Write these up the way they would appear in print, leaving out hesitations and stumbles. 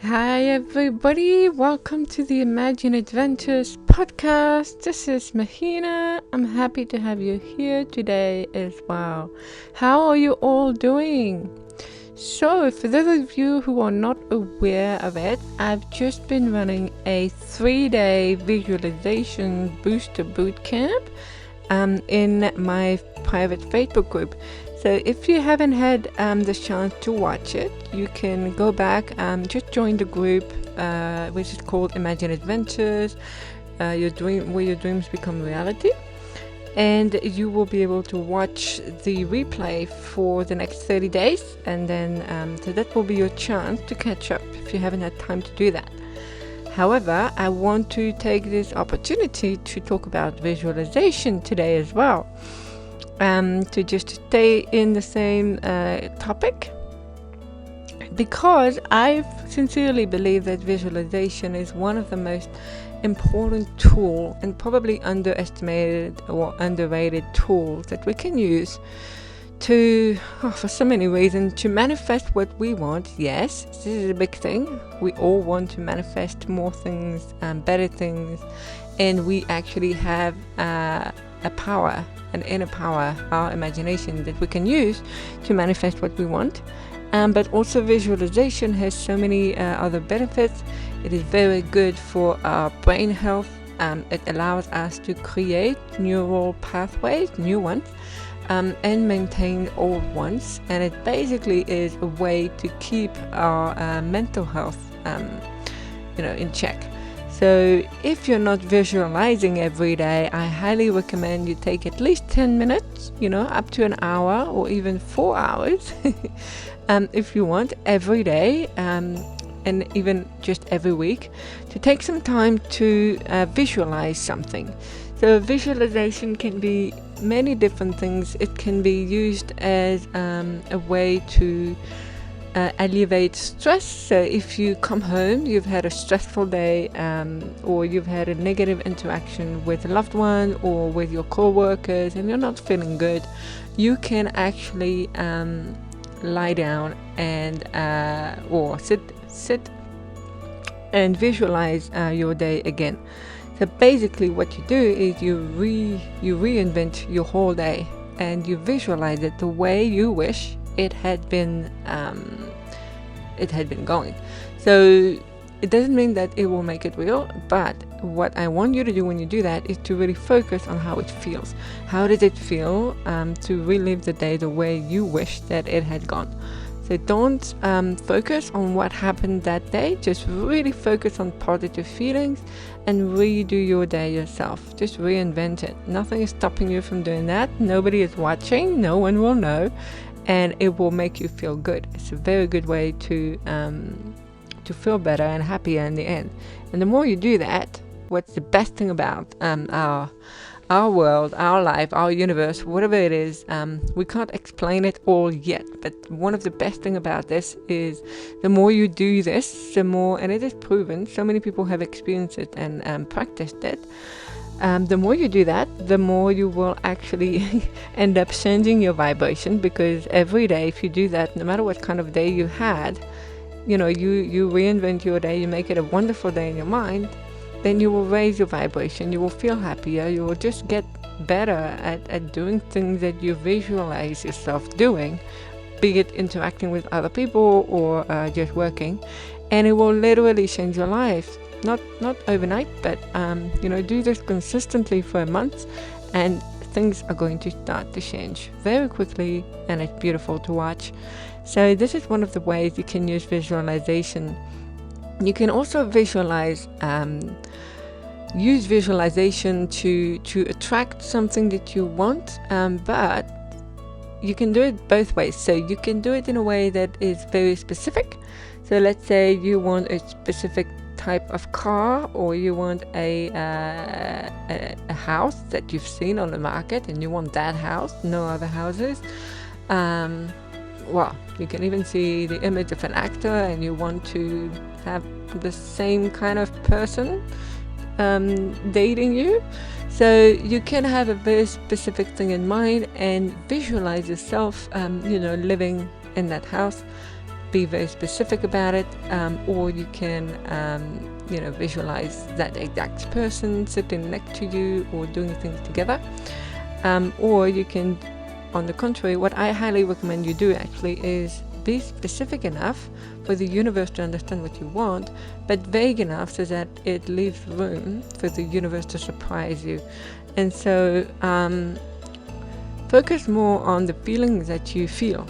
Hi, everybody. Welcome to the ImaginAdventures Podcast. This is Mahina. I'm happy to have you here today as well. How are you all doing? So, for those of you who are not aware of it, I've just been running a 3-day visualization booster boot camp in my private Facebook group. So if you haven't had the chance to watch it, you can go back and just join the group, which is called ImaginAdventures, where your dreams become reality. And you will be able to watch the replay for the next 30 days. And then, so that will be your chance to catch up if you haven't had time to do that. However, I want to take this opportunity to talk about visualization today as well. To just stay in the same topic, because I sincerely believe that visualization is one of the most important tool and probably underestimated or underrated tools that we can use to, for so many reasons, to manifest what we want. Yes, this is a big thing. We all want to manifest more things, better things, and we actually have a power, an inner power, our imagination that we can use to manifest what we want. But also visualization has so many other benefits. It is very good for our brain health. It allows us to create neural pathways, new ones, and maintain old ones. And it basically is a way to keep our mental health, in check. So if you're not visualizing every day, I highly recommend you take at least 10 minutes, up to an hour or even 4 hours, if you want, every day, and even just every week, to take some time to visualize something. So visualization can be many different things. It can be used as a way to alleviate stress. So if you come home, you've had a stressful day, or you've had a negative interaction with a loved one or with your co-workers, and you're not feeling good, you can actually lie down and or sit and visualize your day again. So basically what you do is you reinvent your whole day, and you visualize it the way you wish it had been going. So it doesn't mean that it will make it real, but what I want you to do when you do that is to really focus on how it feels. How does it feel to relive the day the way you wish that it had gone? So don't focus on what happened that day. Just really focus on positive feelings and redo your day yourself. Just reinvent it. Nothing is stopping you from doing that. Nobody is watching. No one will know. And it will make you feel good. It's a very good way to feel better and happier in the end. And the more you do that, what's the best thing about our world, our life, our universe, whatever it is, we can't explain it all yet. But one of the best thing about this is the more you do this, the more, and it is proven, so many people have experienced it and practiced it. The more you do that, the more you will actually end up changing your vibration, because every day, if you do that, no matter what kind of day you had, you reinvent your day, you make it a wonderful day in your mind, then you will raise your vibration, you will feel happier, you will just get better at doing things that you visualize yourself doing, be it interacting with other people or just working, and it will literally change your life. Not overnight, but do this consistently for a month, and things are going to start to change very quickly, and it's beautiful to watch. So this is one of the ways you can use visualization. You can also use visualization to attract something that you want, but you can do it both ways. So you can do it in a way that is very specific. So let's say you want a specific type of car, or you want a house that you've seen on the market, and you want that house, no other houses. You can even see the image of an actor, and you want to have the same kind of person dating you. So you can have a very specific thing in mind and visualize yourself living in that house, be very specific about it, or you can visualize that exact person sitting next to you or doing things together, or you can, on the contrary, what I highly recommend you do actually is be specific enough for the universe to understand what you want, but vague enough so that it leaves room for the universe to surprise you. And so focus more on the feelings that you feel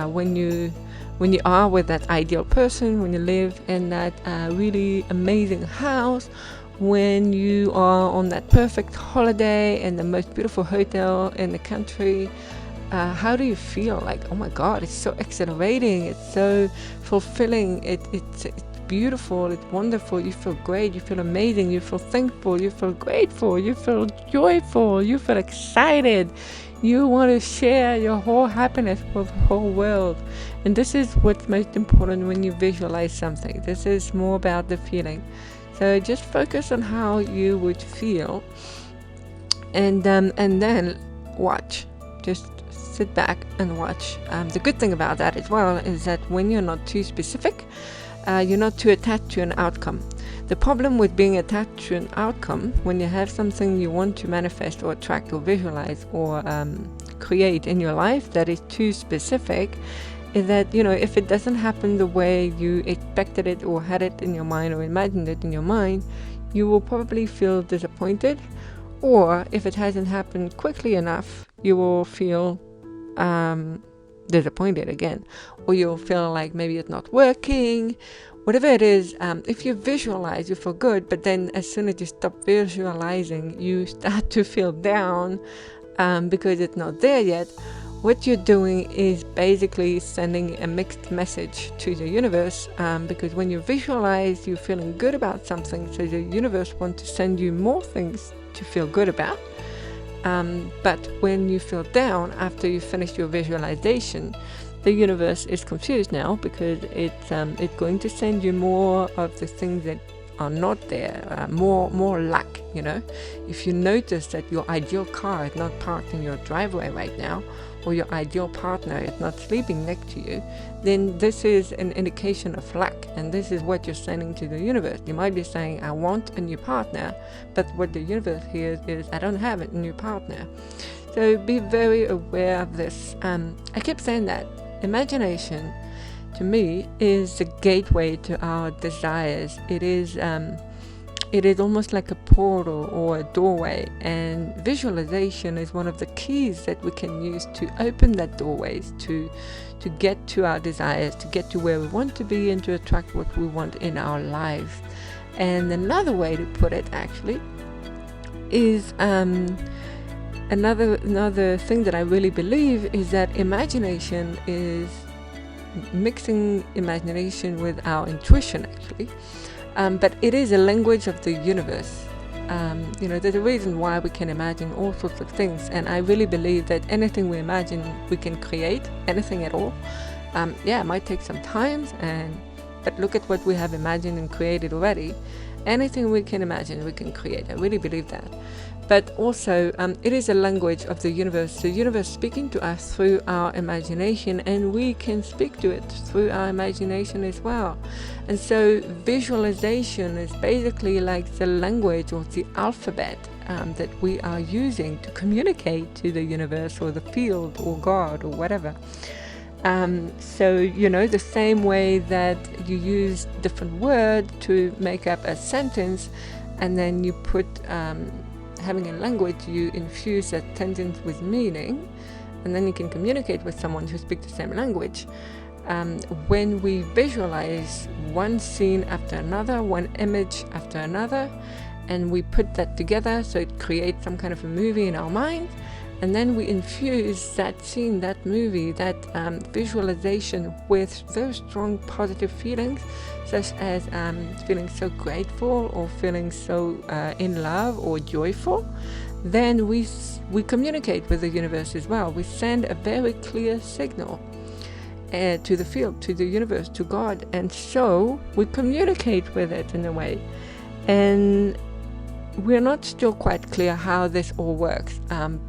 when you are with that ideal person, when you live in that really amazing house, when you are on that perfect holiday in the most beautiful hotel in the country. How do you feel? Like, oh my God, it's so exhilarating, it's so fulfilling, it's beautiful, it's wonderful, you feel great, you feel amazing, you feel thankful, you feel grateful, you feel joyful, you feel excited, you want to share your whole happiness with the whole world. And this is what's most important when you visualize something. This is more about the feeling. So just focus on how you would feel, and then watch. Just sit back and watch. The good thing about that as well is that when you're not too specific, you're not too attached to an outcome. The problem with being attached to an outcome, when you have something you want to manifest or attract or visualize or create in your life that is too specific, is that, if it doesn't happen the way you expected it or had it in your mind or imagined it in your mind, you will probably feel disappointed. Or if it hasn't happened quickly enough, you will feel disappointed again, or you'll feel like maybe it's not working. Whatever it is, if you visualize, you feel good, but then as soon as you stop visualizing, you start to feel down because it's not there yet. What you're doing is basically sending a mixed message to the universe, because when you visualize, you're feeling good about something, so the universe wants to send you more things to feel good about. But when you feel down after you finish your visualization, the universe is confused now, because it's going to send you more of the things that are not there, more lack. If you notice that your ideal car is not parked in your driveway right now, or your ideal partner is not sleeping next to you, then this is an indication of lack, and this is what you're sending to the universe. You might be saying, I want a new partner, but what the universe hears is, I don't have a new partner. So be very aware of this. I keep saying that imagination, to me, is the gateway to our desires. It is almost like a portal or a doorway, and visualization is one of the keys that we can use to open that doorways to get to our desires, to get to where we want to be, and to attract what we want in our lives. And another way to put it actually is another thing that I really believe is that imagination is mixing imagination with our intuition actually. But it is a language of the universe. There's a reason why we can imagine all sorts of things, and I really believe that anything we imagine, we can create, anything at all. It might take some time, but look at what we have imagined and created already. Anything we can imagine, we can create. I really believe that. But also, it is a language of the universe speaking to us through our imagination, and we can speak to it through our imagination as well. And so visualization is basically like the language or the alphabet that we are using to communicate to the universe or the field or God or whatever. The same way that you use different words to make up a sentence, and then you put having a language, you infuse that sentence with meaning, and then you can communicate with someone who speaks the same language. When we visualize one scene after another, one image after another, and we put that together so it creates some kind of a movie in our mind, and then we infuse that scene, that movie, that visualization with very strong positive feelings, such as feeling so grateful or feeling so in love or joyful, then we communicate with the universe as well. We send a very clear signal to the field, to the universe, to God, and so we communicate with it in a way. And we're not still quite clear how this all works,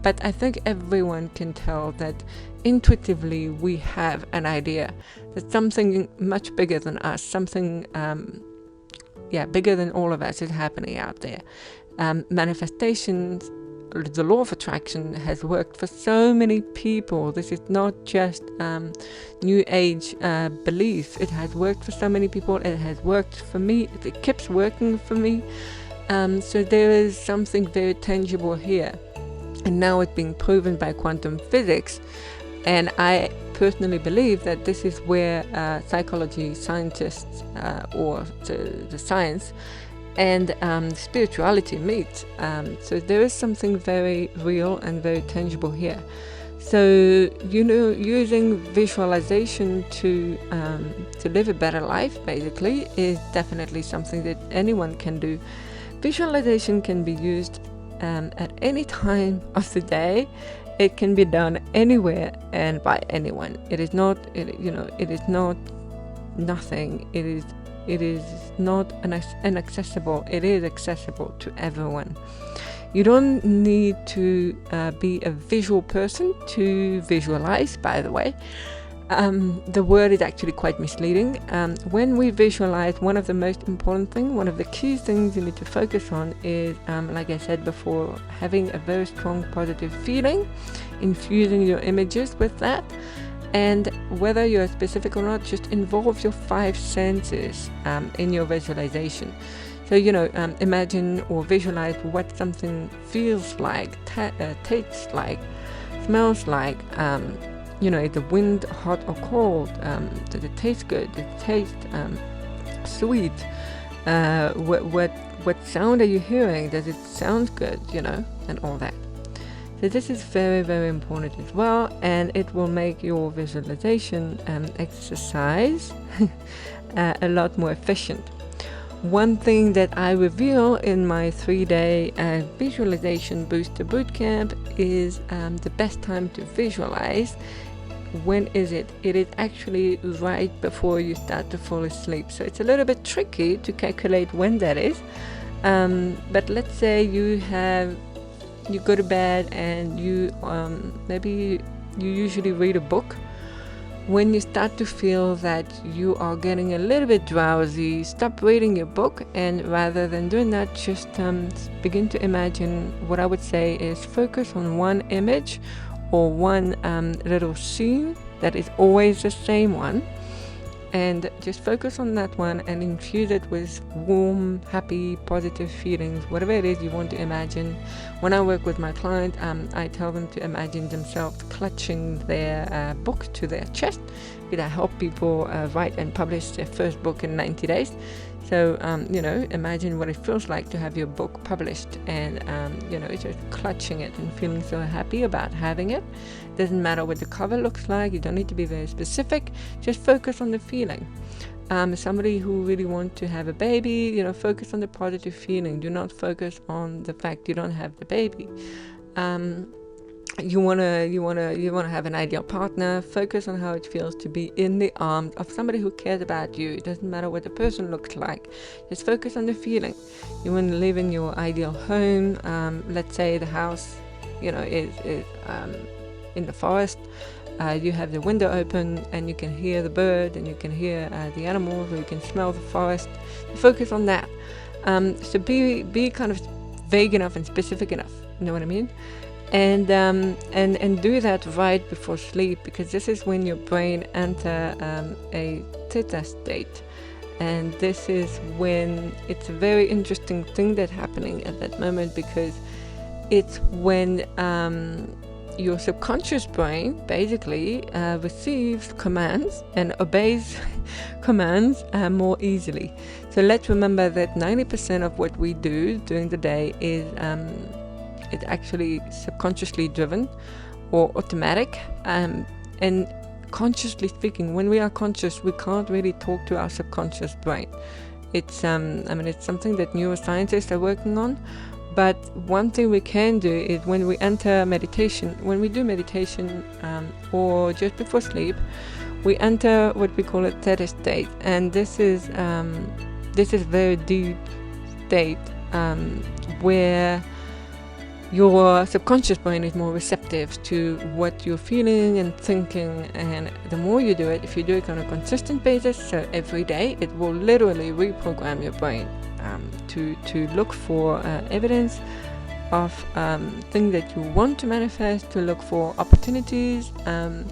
but I think everyone can tell that intuitively we have an idea that something much bigger than us, something bigger than all of us is happening out there. Manifestations, the law of attraction has worked for so many people. This is not just new age belief. It has worked for so many people. It has worked for me. It keeps working for me. So there is something very tangible here, and now it's being proven by quantum physics. And I personally believe that this is where psychology scientists or the science and spirituality meet. So there is something very real and very tangible here. So, using visualization to live a better life, basically, is definitely something that anyone can do. Visualization can be used at any time of the day. It can be done anywhere and by anyone. It is not nothing. It is not inaccessible. It is accessible to everyone. You don't need to be a visual person to visualize, by the way. The word is actually quite misleading. When we visualize, one of the most important things, one of the key things you need to focus on is, like I said before, having a very strong positive feeling, infusing your images with that, and whether you're specific or not, just involve your 5 senses in your visualization. So, imagine or visualize what something feels like, tastes like, smells like, the wind hot or cold, does it taste good, does it taste sweet, what sound are you hearing, does it sound good, and all that. So this is very, very important as well, and it will make your visualization exercise a lot more efficient. One thing that I reveal in my 3-day visualization booster bootcamp is the best time to visualize. When is it? It is actually right before you start to fall asleep. So it's a little bit tricky to calculate when that is. But let's say you go to bed and maybe you usually read a book. When you start to feel that you are getting a little bit drowsy, stop reading your book, and rather than doing that, just begin to imagine. What I would say is focus on one image or one little scene that is always the same one, and just focus on that one and infuse it with warm, happy, positive feelings, whatever it is you want to imagine. When I work with my client, I tell them to imagine themselves clutching their book to their chest. I help people write and publish their first book in 90 days. So, imagine what it feels like to have your book published, and, just clutching it and feeling so happy about having it. Doesn't matter what the cover looks like. You don't need to be very specific. Just focus on the feeling. Somebody who really wants to have a baby, focus on the positive feeling. Do not focus on the fact you don't have the baby. You wanna have an ideal partner. Focus on how it feels to be in the arms of somebody who cares about you. It doesn't matter what the person looks like. Just focus on the feeling. You want to live in your ideal home. Let's say the house, is in the forest. You have the window open and you can hear the bird and you can hear the animals, or you can smell the forest. Focus on that. So be kind of vague enough and specific enough. You know what I mean? And do that right before sleep, because this is when your brain enter a theta state, and this is when it's a very interesting thing that's happening at that moment, because it's when your subconscious brain basically receives commands and obeys commands more easily. So let's remember that 90% of what we do during the day is it's actually subconsciously driven or automatic, and consciously speaking, when we are conscious, we can't really talk to our subconscious brain. It's it's something that neuroscientists are working on. But one thing we can do is when we enter meditation, when we do meditation or just before sleep, we enter what we call a theta state, and this is very deep state where your subconscious brain is more receptive to what you're feeling and thinking, and the more you do it, if you do it on a consistent basis, so every day, it will literally reprogram your brain to look for evidence of things that you want to manifest, to look for opportunities, and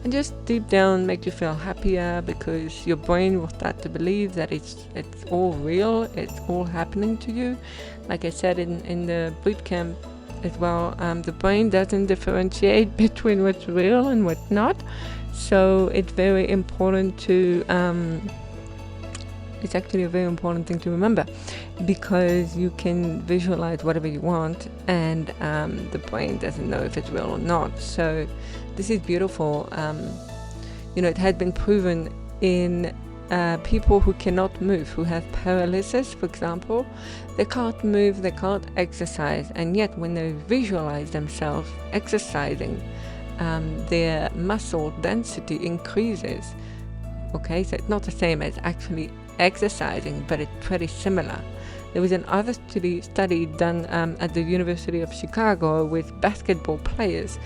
just deep down make you feel happier, because your brain will start to believe that it's all real, it's all happening to you. Like I said in the boot camp as well, the brain doesn't differentiate between what's real and what's not. So it's very important to it's actually a very important thing to remember, because you can visualize whatever you want, and the brain doesn't know if it's real or not. So this is beautiful. It had been proven in people who cannot move, who have paralysis, for example. They can't move, they can't exercise, and yet when they visualize themselves exercising, their muscle density increases. Okay, so it's not the same as actually exercising, but it's pretty similar. There was another study done at the University of Chicago with basketball players,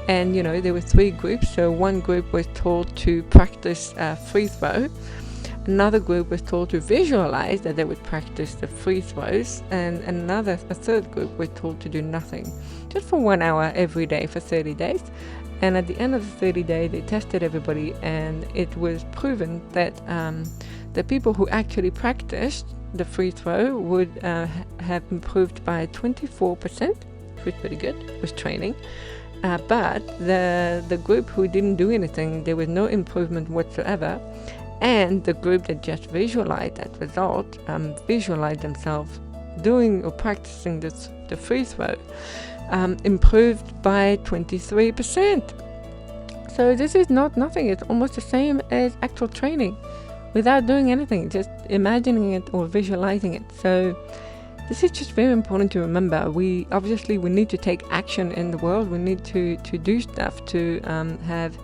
and there were 3 groups. So one group was told to practice free throw, another group was told to visualize that they would practice the free throws, and a third group was told to do nothing, just for 1 hour every day for 30 days. And at the end of the 30 days, they tested everybody, and it was proven that the people who actually practiced the free throw would have improved by 24%, which was pretty good, with training. But the group who didn't do anything, there was no improvement whatsoever. And the group that just visualized that result, visualized themselves doing or practicing the free throw, improved by 23%. So this is not nothing. It's almost the same as actual training, without doing anything, just imagining it or visualizing it. So this is just very important to remember. We need to take action in the world. We need to do stuff to have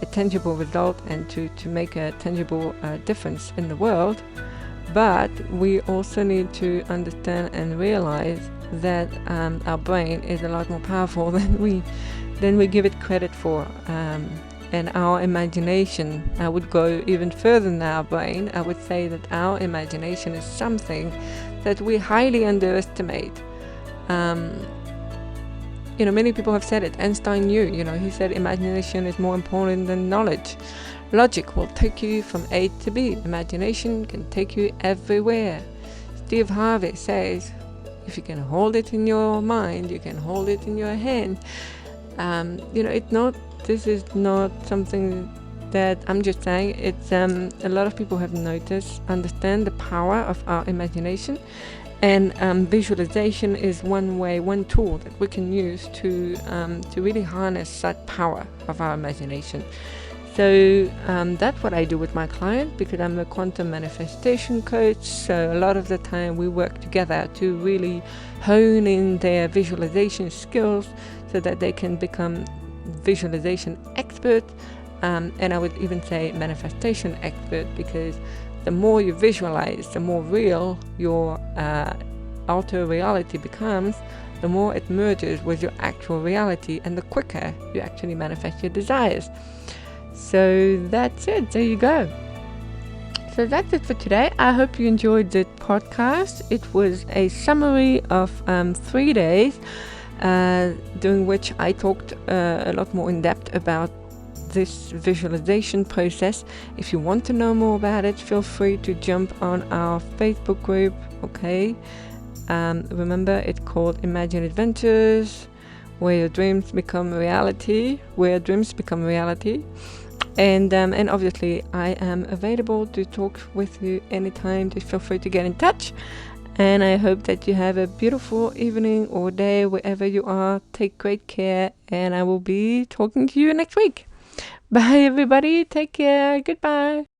a tangible result, and to make a tangible difference in the world. But we also need to understand and realize that our brain is a lot more powerful than we give it credit for. And our imagination, I would go even further than our brain. I would say that our imagination is something that we highly underestimate. Many people have said it. Einstein knew, he said imagination is more important than knowledge. Logic will take you from A to B. Imagination can take you everywhere. Steve Harvey says, if you can hold it in your mind, you can hold it in your hand. This is not something that I'm just saying. It's a lot of people have understand the power of our imagination, and visualization is one tool that we can use to really harness that power of our imagination. So that's what I do with my client, because I'm a quantum manifestation coach. So a lot of the time we work together to really hone in their visualization skills so that they can become visualization expert, and I would even say manifestation expert, because the more you visualize, the more real your outer reality becomes, the more it merges with your actual reality, and the quicker you actually manifest your desires. So that's it. There you go. So that's it for today. I hope you enjoyed the podcast. It was a summary of 3 days, during which I talked a lot more in depth about this visualization process. If you want to know more about it, feel free to jump on our Facebook group. Okay, remember, it's called ImaginAdventures, where your dreams become reality. And obviously I am available to talk with you anytime. Just feel free to get in touch. And I hope that you have a beautiful evening or day wherever you are. Take great care, and I will be talking to you next week. Bye everybody. Take care. Goodbye.